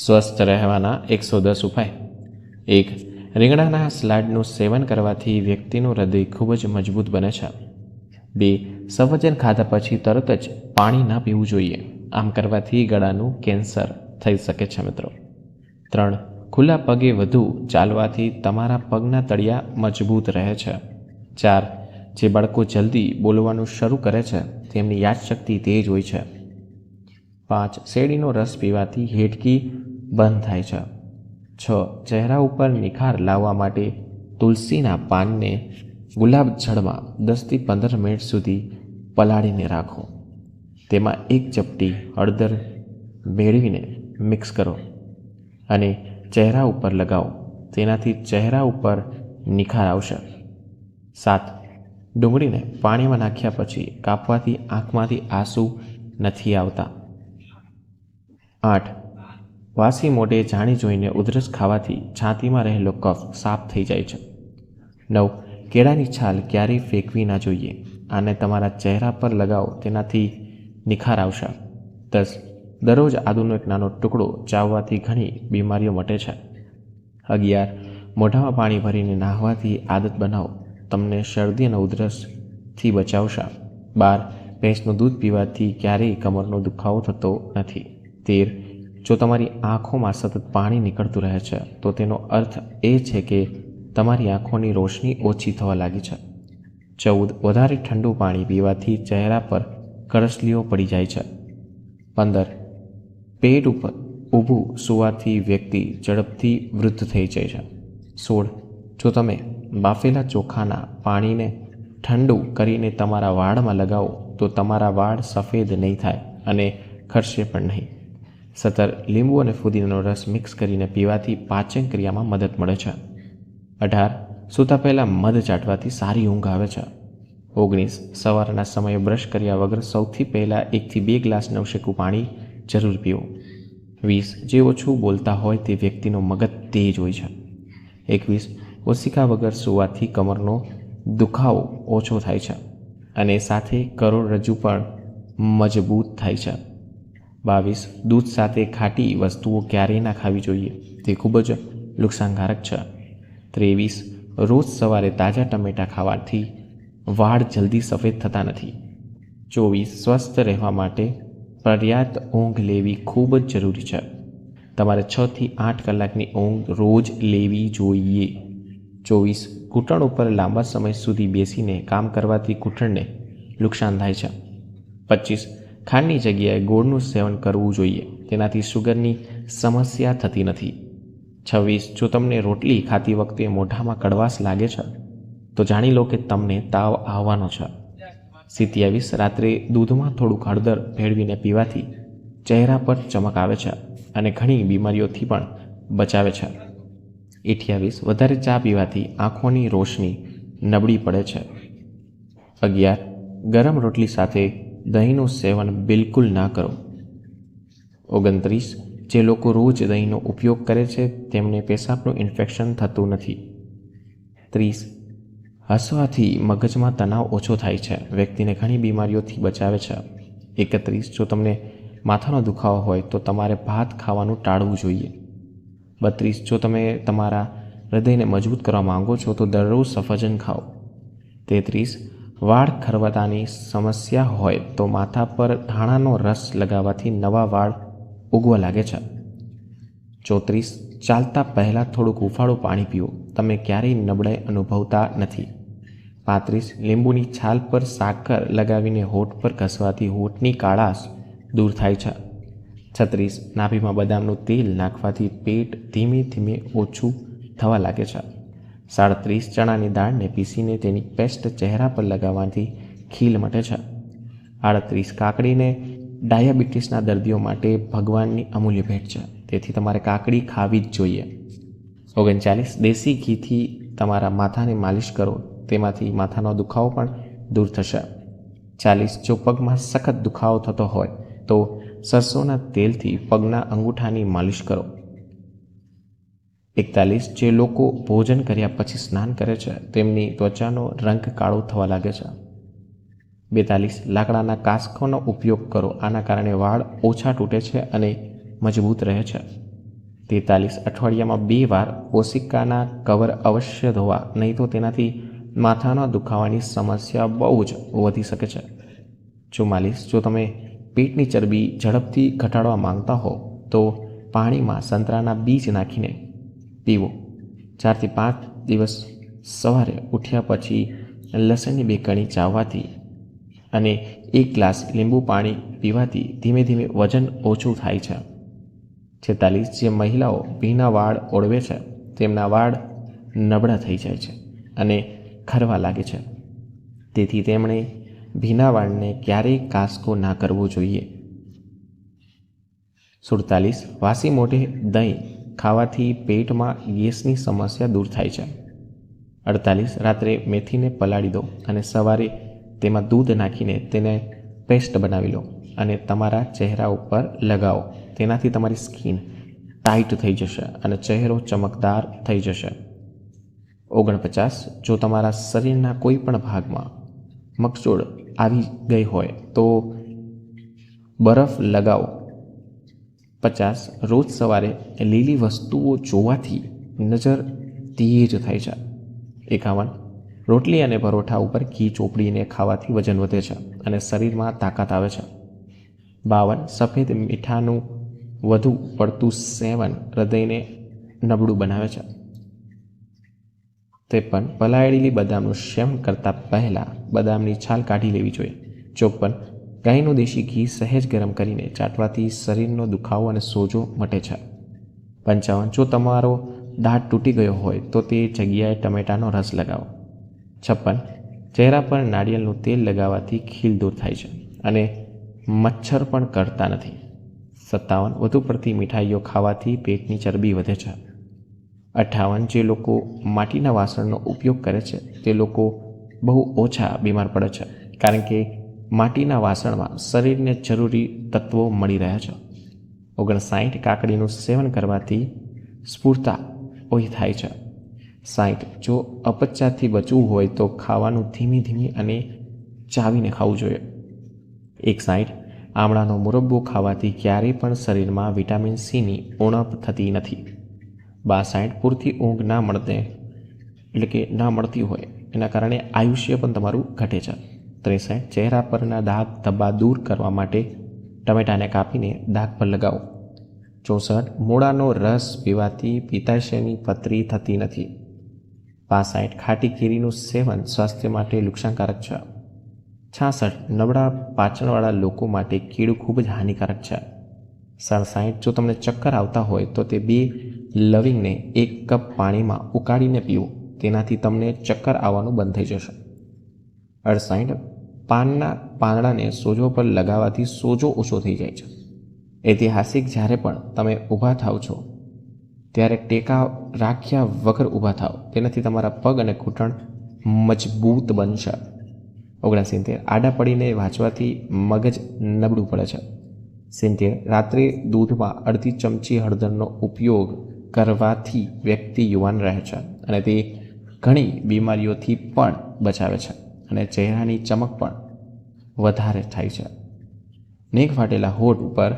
સ્વસ્થ રહેવાના 110 ઉપાય. 1. રીંગણાના સલાડનું સેવન કરવાથી વ્યક્તિનું હૃદય ખૂબ જ મજબૂત બને છે. 2. સફરજન ખાધા પછી તરત જ પાણી ના પીવું જોઈએ. આમ કરવાથી ગળાનું કેન્સર થઈ શકે છે મિત્રો. 3. ખુલ્લા પગે વધુ ચાલવાથી તમારા પગના તળિયા મજબૂત રહે છે. 4. જે બાળકો જલ્દી બોલવાનું શરૂ કરે છે તેમની યાદશક્તિ તેજ હોય છે. 5. શેરડીનો રસ પીવાથી હેડકી બંધ થાય છે. 6. ચહેરા ઉપર નિખાર લાવવા માટે તુલસીના પાનને ગુલાબ જળમાં 10થી 15 મિનિટ સુધી પલાળીને રાખો. તેમાં 1 ચપટી હળદર મેળવીને મિક્સ કરો અને ચહેરા ઉપર લગાવો. તેનાથી ચહેરા ઉપર નિખાર આવશે. 7. ડુંગળીને પાણીમાં નાખ્યા પછી કાપવાથી આંખમાંથી આંસુ નથી આવતા. 8. વાસી મોઢે જાણી જોઈને ઉધરસ ખાવાથી છાતીમાં રહેલો કફ સાફ થઈ જાય છે. 9. કેળાની છાલ ક્યારેય ફેંકવી ના જોઈએ. આને તમારા ચહેરા પર લગાવો, તેનાથી નિખાર આવશે. 10. દરરોજ આદુનો એક નાનો ટુકડો ચાવવાથી ઘણી બીમારીઓ મટે છે. 11. મોઢામાં પાણી ભરીને નહાવાથી આદત બનાવો, તમને શરદી અને ઉધરસથી બચાવશે. 12. ભેંસનું દૂધ પીવાથી ક્યારેય કમરનો દુખાવો થતો નથી. 13. જો તમારી આંખોમાં સતત પાણી નીકળતું રહે છે તો તેનો અર્થ એ છે કે તમારી આંખોની રોશની ઓછી થવા લાગી છે. 14. વધારે ઠંડુ પાણી પીવાથી ચહેરા પર કરસલીઓ પડી જાય છે. 15. પેટ ઉપર ઊભું સૂવાથી વ્યક્તિ ઝડપથી વૃદ્ધ થઈ જાય છે. 16. જો તમે બાફેલા ચોખાના પાણીને ઠંડુ કરીને તમારા વાળમાં લગાવો તો તમારા વાળ સફેદ નહીં થાય અને ખરશે પણ નહીં. 17. લીંબુ અને ફુદીનાનો રસ મિક્સ કરીને પીવાથી પાચન ક્રિયામાં મદદ મળે છે. 18. સૂતા પહેલાં મધ ચાટવાથી સારી ઊંઘ આવે છે. 19. સવારના સમયે બ્રશ કર્યા વગર સૌથી પહેલાં 1 થી 2 ગ્લાસ નવશેકું પાણી જરૂર પીવો. 20. જે ઓછું બોલતા હોય તે વ્યક્તિનો મગજ તેજ હોય છે. 21. ઓશિકા વગર સૂવાથી કમરનો દુખાવો ઓછો થાય છે અને સાથે કરોડરજ્જુ પણ મજબૂત થાય છે. 22. દૂધ સાથે ખાટી વસ્તુઓ ક્યારેય ના ખાવી જોઈએ, તે ખૂબ જ નુકસાનકારક છે. 23. રોજ સવારે તાજા ટમેટાં ખાવાથી વાળ જલ્દી સફેદ થતા નથી. 24. સ્વસ્થ રહેવા માટે પર્યાપ્ત ઊંઘ લેવી ખૂબ જ જરૂરી છે. તમારે 6 થી 8 કલાકની ઊંઘ રોજ લેવી જોઈએ. 24. ઘૂંટણ ઉપર લાંબા સમય સુધી બેસીને કામ કરવાથી ઘૂંટણને નુકસાન થાય છે. 25. ખાંડની જગ્યાએ ગોળનું સેવન કરવું જોઈએ, તેનાથી શુગરની સમસ્યા થતી નથી. 26. જો તમને રોટલી ખાતી વખતે મોઢામાં કડવાશ લાગે છે તો જાણી લો કે તમને તાવ આવવાનો છે. 27. રાત્રે દૂધમાં થોડુંક હળદર ભેળવીને પીવાથી ચહેરા પર ચમક આવે છે અને ઘણી બીમારીઓથી પણ બચાવે છે. 28. વધારે ચા પીવાથી આંખોની રોશની નબળી પડે છે. 11. ગરમ રોટલી સાથે દહીંનું સેવન બિલકુલ ના કરો. 29. જે લોકો રોજ દહીંનો ઉપયોગ કરે છે તેમને પેશાબનું ઇન્ફેક્શન થતું નથી. 30. હસવાથી મગજમાં તણાવ ઓછો થાય છે, વ્યક્તિને ઘણી બીમારીઓથી બચાવે છે. 31. જો તમને માથાનો દુખાવો હોય તો તમારે ભાત ખાવાનું ટાળવું જોઈએ. 32. જો તમે તમારા હૃદયને મજબૂત કરવા માંગો છો તો દરરોજ સફરજન ખાઓ. 33. વાળ ખરવાતાની સમસ્યા હોય તો માથા પર ધાણાનો રસ લગાવવાથી નવા વાળ ઉગવા લાગે છે. 34. ચાલતા પહેલાં થોડુંક હૂંફાળું પાણી પીવો, તમે ક્યારેય નબળાઈ અનુભવતા નથી. 35. લીંબુની છાલ પર સાકર લગાવીને હોઠ પર ઘસવાથી હોઠની કાળાશ દૂર થાય છે. 36. નાભીમાં બદામનું તેલ નાખવાથી પેટ ધીમે ધીમે ઓછું થવા લાગે છે. 37. ચણાની દાળને પીસીને તેની પેસ્ટ ચહેરા પર લગાવવાથી ખીલ મટે છે. 38. કાકડીને ડાયાબિટીસના દર્દીઓ માટે ભગવાનની અમૂલ્ય ભેટ છે, તેથી તમારે કાકડી ખાવી જ જોઈએ. 39. દેશી ઘીથી તમારા માથાને માલિશ કરો, તેમાંથી માથાનો દુખાવો પણ દૂર થશે. 40. જો પગમાં સખત દુખાવો થતો હોય તો સરસોના તેલથી પગના અંગૂઠાની માલિશ કરો. 41. જે લોકો ભોજન કર્યા પછી સ્નાન કરે છે તેમની ત્વચાનો રંગ કાળો થવા લાગે છે. 42. લાકડાના કાસ્કોનો ઉપયોગ કરો, આના કારણે વાળ ઓછા તૂટે છે અને મજબૂત રહે છે. 43 અઠવાડિયામાં 2 વાર ઓશિકાના કવર અવશ્ય ધોવા, નહીં તો તેનાથી માથાના દુખાવાની સમસ્યા બહુ જ વધી શકે છે. 44 જો તમે પેટની ચરબી ઝડપથી ઘટાડવા માંગતા હો તો પાણીમાં સંતરાના બીજ નાખીને પીવો. 4 થી 5 દિવસ સવારે ઉઠ્યા પછી લસણની 2 કણી ચાવવાથી અને 1 ગ્લાસ લીંબુ પાણી પીવાથી ધીમે ધીમે વજન ઓછું થાય છે. 46 જે મહિલાઓ ભીના વાળ ઓળવે છે તેમના વાળ નબળા થઈ જાય છે અને ખરવા લાગે છે, તેથી તેમણે ભીના વાળને ક્યારેય કાસકો ના કરવો જોઈએ. 47 વાસી મોઢે દહીં ખાવાથી પેટમાં ગેસની સમસ્યા દૂર થાય છે. 48 રાત્રે મેથીને પલાળી દો અને સવારે તેમાં દૂધ નાખીને તેને પેસ્ટ બનાવી લો અને તમારા ચહેરા ઉપર લગાવો. તેનાથી તમારી સ્કિન ટાઈટ થઈ જશે અને ચહેરો ચમકદાર થઈ જશે. 49 જો તમારા શરીરના કોઈ પણ ભાગમાં મકચોડ આવી ગઈ હોય તો બરફ લગાવો. 50 રોજ સવારે લીલી વસ્તુઓ જોવાથી નજર તેજ થાય છે. 51 રોટલી અને પરોઠા ઉપર ઘી ચોપડીને ખાવાથી વજન વધે છે અને શરીરમાં તાકાત આવે છે. 52 સફેદ મીઠાનું વધુ પડતું સેવન હૃદયને નબળું બનાવે છે. 53 પલાળેલી બદામનું સેવન કરતાં પહેલાં બદામની છાલ કાઢી લેવી જોઈએ. 54 ગાયનું દેશી ઘી સહેજ ગરમ કરીને ચાટવાથી શરીરનો દુખાવો અને સોજો મટે છે. 55 જો તમારો દાંત તૂટી ગયો હોય તો તે જગ્યાએ ટમેટાનો રસ લગાવો. 56 ચહેરા પર નાળિયેરનું તેલ લગાવવાથી ખીલ દૂર થાય છે અને મચ્છર પણ કરતા નથી. 57 વધુ પડતી મીઠાઈઓ ખાવાથી પેટની ચરબી વધે છે. 58 જે લોકો માટીના વાસણનો ઉપયોગ કરે છે તે લોકો બહુ ઓછા બીમાર પડે છે, કારણ કે માટીના વાસણમાં શરીરને જરૂરી તત્વો મળી રહ્યા છે. 59 કાકડીનું સેવન કરવાથી સ્ફૂર્તા ઓછી થાય છે. 60 જો અપચાથી બચવું હોય તો ખાવાનું ધીમી ધીમી અને ચાવીને ખાવું જોઈએ. 61 આમળાનો મુરબ્બો ખાવાથી ક્યારેય પણ શરીરમાં વિટામિન સીની ઉણપ થતી નથી. 62 પૂરતી ઊંઘ ના મળતી હોય એના કારણે આયુષ્ય પણ તમારું ઘટે છે. 63 ચહેરા પરના દાગ ધબ્બા દૂર કરવા માટે ટમેટાને કાપીને દાગ પર લગાવો. 64 મૂળાનો રસ પીવાથી પિત્તાશયની પથરી થતી નથી. 65 ખાટી કેરીનું સેવન સ્વાસ્થ્ય માટે નુકસાનકારક છે. 66 નબળા પાચનવાળા લોકો માટે કેળું ખૂબ જ હાનિકારક છે. 67 જો તમને ચક્કર આવતા હોય તો તે 2 લવિંગને 1 કપ પાણીમાં ઉકાળીને પીવો, તેનાથી તમને ચક્કર આવવાનું બંધ થઈ જશે. 68 પાનના પાંદડાને સોજો પર લગાવવાથી સોજો ઓછો થઈ જાય છે. ઐતિહાસિક જ્યારે પણ તમે ઊભા થાવ છો ત્યારે ટેકા રાખ્યા વગર ઊભા થાવ, તેનાથી તમારા પગ અને ઘૂંટણ મજબૂત બનશે. 69 આડા પડીને વાંચવાથી મગજ નબળું પડે છે. 70 રાત્રે દૂધમાં અડધી ચમચી હળદરનો ઉપયોગ કરવાથી વ્યક્તિ યુવાન રહે છે અને તે ઘણી બીમારીઓથી પણ બચાવે છે અને ચહેરાની ચમક પણ વધારે થાય છે. નેક ફાટેલા હોઠ ઉપર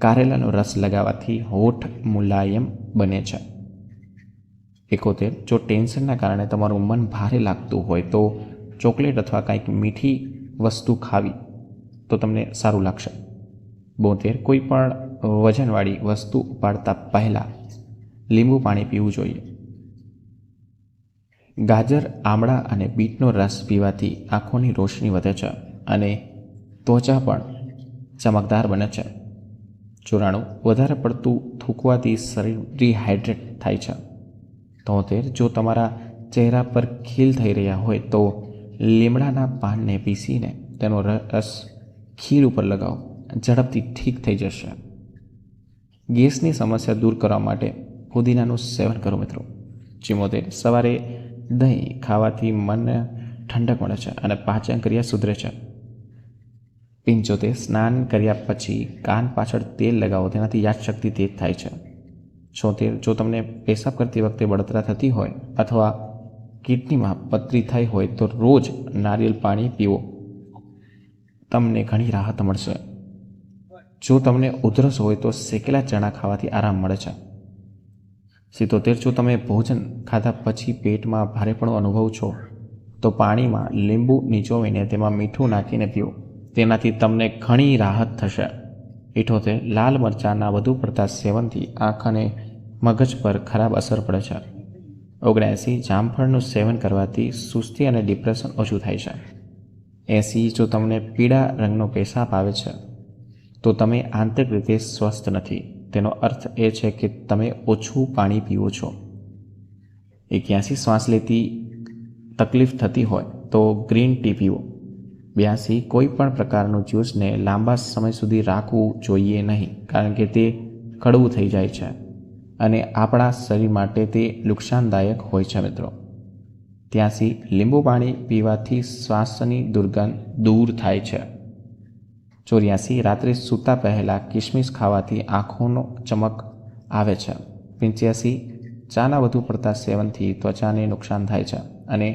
કારેલાનો રસ લગાવવાથી હોઠ મુલાયમ બને છે. 71 જો ટેન્શનના કારણે તમારું મન ભારે લાગતું હોય તો ચોકલેટ અથવા કંઈક મીઠી વસ્તુ ખાવી તો તમને સારું લાગશે. 72 કોઈ પણ વજનવાળી વસ્તુ ઉપાડતા પહેલાં લીંબુ પાણી પીવું જોઈએ. ગાજર, આમળા અને બીટનો રસ પીવાથી આંખોની રોશની વધે છે અને ત્વચા પણ ચમકદાર બને છે. 94 વધારે પડતું થૂંકવાથી શરીર ડિહાઇડ્રેટ થાય છે. 73 જો તમારા ચહેરા પર ખીલ થઈ રહ્યા હોય તો લીમડાના પાનને પીસીને તેનો રસ ખીલ ઉપર લગાવો, ઝડપથી ઠીક થઈ જશે. ગેસની સમસ્યા દૂર કરવા માટે પુદીનાનું સેવન કરો મિત્રો. 74 સવારે દહીં ખાવાથી મનને ઠંડક મળે છે અને પાચન ક્રિયા સુધરે છે. 75 સ્નાન કર્યા પછી કાન પાછળ તેલ લગાવો, તેનાથી યાદશક્તિ તેજ થાય છે. 76 જો તમને પેશાબ કરતી વખતે બળતરા થતી હોય અથવા કિડનીમાં પથરી થઈ હોય તો રોજ નારિયેળ પાણી પીવો, તમને ઘણી રાહત મળશે. જો તમને ઉધરસ હોય તો શેકેલા ચણા ખાવાથી આરામ મળે છે. 77 જો તમે ભોજન ખાધા પછી પેટમાં ભારેપણું અનુભવ છો તો પાણીમાં લીંબુ નીચોવીને તેમાં મીઠું નાખીને પીવો. તેનાથી તમને ઘણી રાહત થશે. 78 લાલ મરચાંના વધુ પડતા સેવનથી આંખ અને મગજ પર ખરાબ અસર પડે છે. 79 જામફળનું સેવન કરવાથી સુસ્તી અને ડિપ્રેશન ઓછું થાય છે. 80 જો તમને પીળા રંગનો પેશાબ આવે છે તો તમે આંતરિક રીતે સ્વસ્થ નથી. તેનો અર્થ એ છે કે તમે ઓછું પાણી પીવો છો. 81 શ્વાસ લેતી તકલીફ થતી હોય તો ગ્રીન ટી પીવો. 82 કોઈ પણ પ્રકારનું જ્યુસને લાંબા સમય સુધી રાખવું જોઈએ નહીં, કારણ કે તે કડવું થઈ જાય છે અને આપણા શરીર માટે તે નુકસાનદાયક હોય છે મિત્રો. 83 લીંબુ પાણી પીવાથી શ્વાસની દુર્ગંધ દૂર થાય છે. 84 રાત્રે સૂતા પહેલાં કિસમિસ ખાવાથી આંખોનો ચમક આવે છે. 85 ચાના વધુ પડતા સેવનથી ત્વચાને નુકસાન થાય છે અને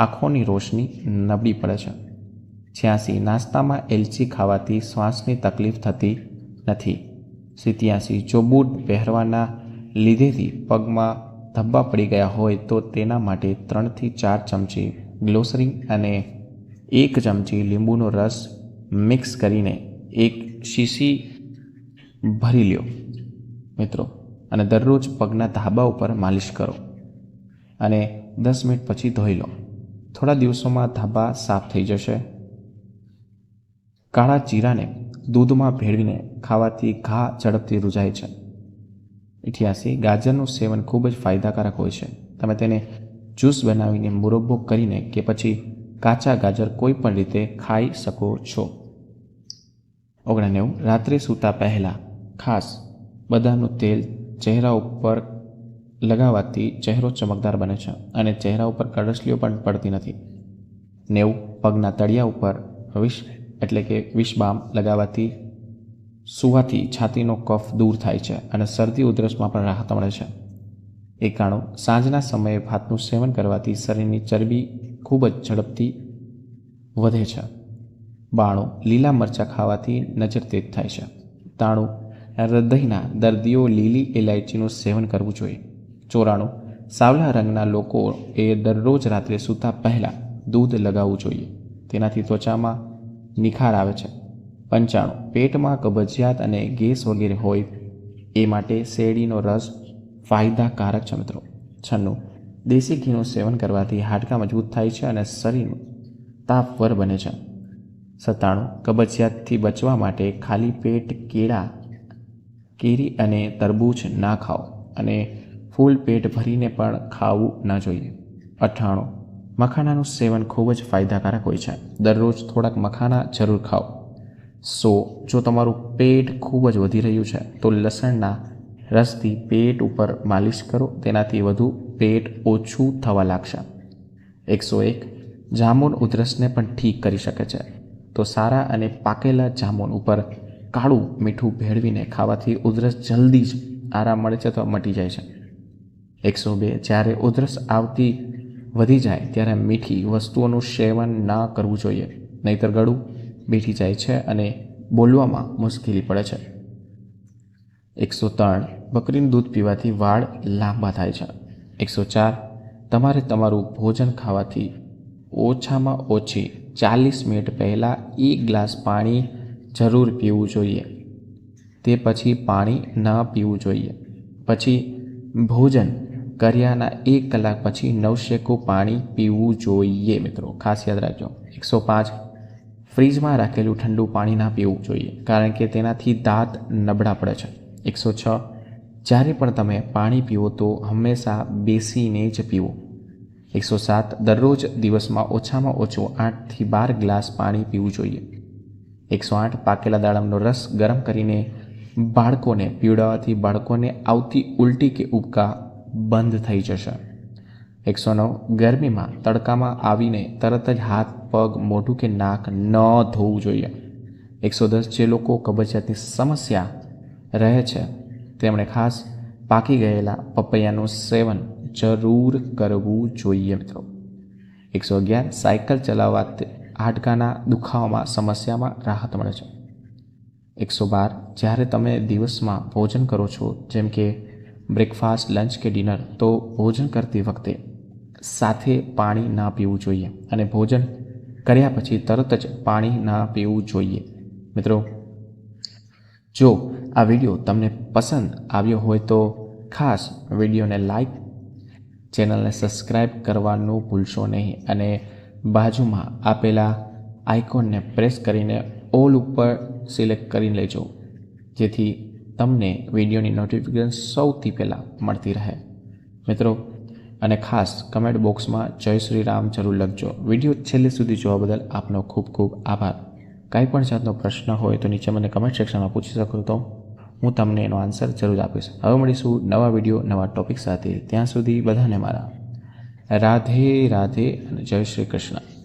આંખોની રોશની નબળી પડે છે. 86 નાસ્તામાં એલચી ખાવાથી શ્વાસની તકલીફ થતી નથી. 87 જો બૂટ પહેરવાના લીધેથી પગમાં ધબ્બા પડી ગયા હોય તો તેના માટે 3 થી 4 ચમચી ગ્લિસરીન અને 1 ચમચી લીંબુનો રસ મિક્સ કરીને એક શીશી ભરી લ્યો મિત્રો, અને દરરોજ પગના ધાબા ઉપર માલિશ કરો અને 10 મિનિટ પછી ધોઈ લો. થોડા દિવસોમાં ધાબા સાફ થઈ જશે. કાળા જીરાને દૂધમાં ભેળવીને ખાવાથી ઘા ઝડપથી રૂઝાય છે. 88 ગાજરનું સેવન ખૂબ જ ફાયદાકારક હોય છે. તમે તેને જ્યુસ બનાવીને મુરબ્બો કરીને કે પછી કાચા ગાજર કોઈ પણ રીતે ખાઈ શકો છો. 99 રાત્રે સૂતા પહેલાં ખાસ બદામનું તેલ ચહેરા ઉપર લગાવવાથી ચહેરો ચમકદાર બને છે અને ચહેરા ઉપર કરડસલીઓ પણ પડતી નથી. 90 પગના તળિયા ઉપર વિશ બામ લગાવવાથી સૂવાથી છાતીનો કફ દૂર થાય છે અને શરદી ઉધરસમાં પણ રાહત મળે છે. 91 સાંજના સમયે ભાતનું સેવન કરવાથી શરીરની ચરબી ખૂબ જ ઝડપથી વધે છે. 92 લીલા મરચાં ખાવાથી નજર તેજ થાય છે. 93 હૃદયના દર્દીઓ લીલી ઇલાયચીનું સેવન કરવું જોઈએ. 94 સાવલા રંગના લોકોએ દરરોજ રાત્રે સૂતા પહેલાં દૂધ લગાવવું જોઈએ. તેનાથી ત્વચામાં નિખાર આવે છે. 95 પેટમાં કબજિયાત અને ગેસ વગેરે હોય એ માટે શેરડીનો રસ ફાયદાકારક છે મિત્રો. 96 દેશી ઘીનું સેવન કરવાથી હાડકાં મજબૂત થાય છે અને શરીર તાપવર બને છે. 97 કબજિયાતથી બચવા માટે ખાલી પેટ કેરી અને તરબૂચ ના ખાઓ અને ફૂલ પેટ ભરીને પણ ખાવું ન જોઈએ. 98 મખાનાનું સેવન ખૂબ જ ફાયદાકારક હોય છે. દરરોજ થોડાક મખાના જરૂર ખાઓ. 100 જો તમારું પેટ ખૂબ જ વધી રહ્યું છે તો લસણના રસથી પેટ ઉપર માલિશ કરો, તેનાથી વધુ પેટ ઓછું થવા લાગશે. 101 જામુન ઉધરસને પણ ઠીક કરી શકે છે, તો સારા અને પાકેલા જામુન ઉપર કાળું મીઠું ભેળવીને ખાવાથી ઉધરસ જલ્દી જ આરામ મળે છે તો મટી જાય છે. 102 જ્યારે ઉધરસ આવતી વધી જાય ત્યારે મીઠી વસ્તુઓનું સેવન ના કરવું જોઈએ, નહીંતર ગળું બેઠી જાય છે અને બોલવામાં મુશ્કેલી પડે છે. 103 બકરીનું દૂધ પીવાથી વાળ લાંબા થાય છે. 104 તમારે તમારું ભોજન ખાવાથી ઓછામાં ઓછી 40 મિનિટ પહેલાં 1 ગ્લાસ પાણી જરૂર પીવું જોઈએ. તે પછી પાણી ન પીવું જોઈએ. પછી ભોજન કર્યાના 1 કલાક પછી નવશેકું પાણી પીવું જોઈએ મિત્રો, ખાસ યાદ રાખજો. 105 ફ્રીજમાં રાખેલું ઠંડુ પાણી ના પીવું જોઈએ, કારણ કે તેનાથી દાંત નબળા પડે છે. 106 જ્યારે પણ તમે પાણી પીવો તો હંમેશા બેસીને જ પીવો. 107 દરરોજ દિવસમાં ઓછામાં ઓછું 8 થી 12 ગ્લાસ પાણી પીવું જોઈએ. 108 પાકેલા દાડમનો રસ ગરમ કરીને બાળકોને પીવડાવવાથી બાળકોને આવતી ઉલટી કે ઉબકા બંધ થઈ જશે. 109 ગરમીમાં તડકામાં આવીને તરત જ હાથ, પગ, મોઢું કે નાક ન ધોવું જોઈએ. 110 જે લોકો કબજિયાતની સમસ્યા રહે છે તેમણે ખાસ પાકી ગયેલા પપૈયાનું સેવન જરૂર કરવું જોઈએ મિત્રો. 111 સાયકલ ચલાવવાથી હાડકાના દુખાવામાં સમસ્યામાં રાહત મળે છે. 112 જ્યારે તમે દિવસમાં ભોજન કરો છો, જેમ કે બ્રેકફાસ્ટ, લંચ કે ડિનર, તો ભોજન કરતી વખતે સાથે પાણી ના પીવું જોઈએ અને ભોજન કર્યા પછી તરત જ પાણી ના પીવું જોઈએ. મિત્રો, જો આ વિડીયો તમને પસંદ આવ્યો હોય તો ખાસ વિડીયોને લાઈક, ચેનલને સબસ્ક્રાઈબ કરવાનું ભૂલશો નહીં અને બાજુમાં આપેલા આઇકોનને પ્રેસ કરીને ઓલ ઉપર સિલેક્ટ કરી લેજો, જેથી તમને વિડીયોની નોટિફિકેશન સૌથી પહેલાં મળતી રહે. મિત્રો, અને ખાસ કમેન્ટ બોક્સમાં જય શ્રી રામ જરૂર લખજો. વિડીયો છેલ્લે સુધી જોવા બદલ આપનો ખૂબ ખૂબ આભાર. કાંઈ પણ જાતનો પ્રશ્ન હોય તો નીચે મને કમેન્ટ સેક્શનમાં પૂછી શકો તો હું તમને એનો આન્સર જરૂર આપીશ. હવે મળીશું નવા વિડીયો, નવા ટોપિક સાથે. ત્યાં સુધી બધાને મારા રાધે રાધે અને જય શ્રી કૃષ્ણ.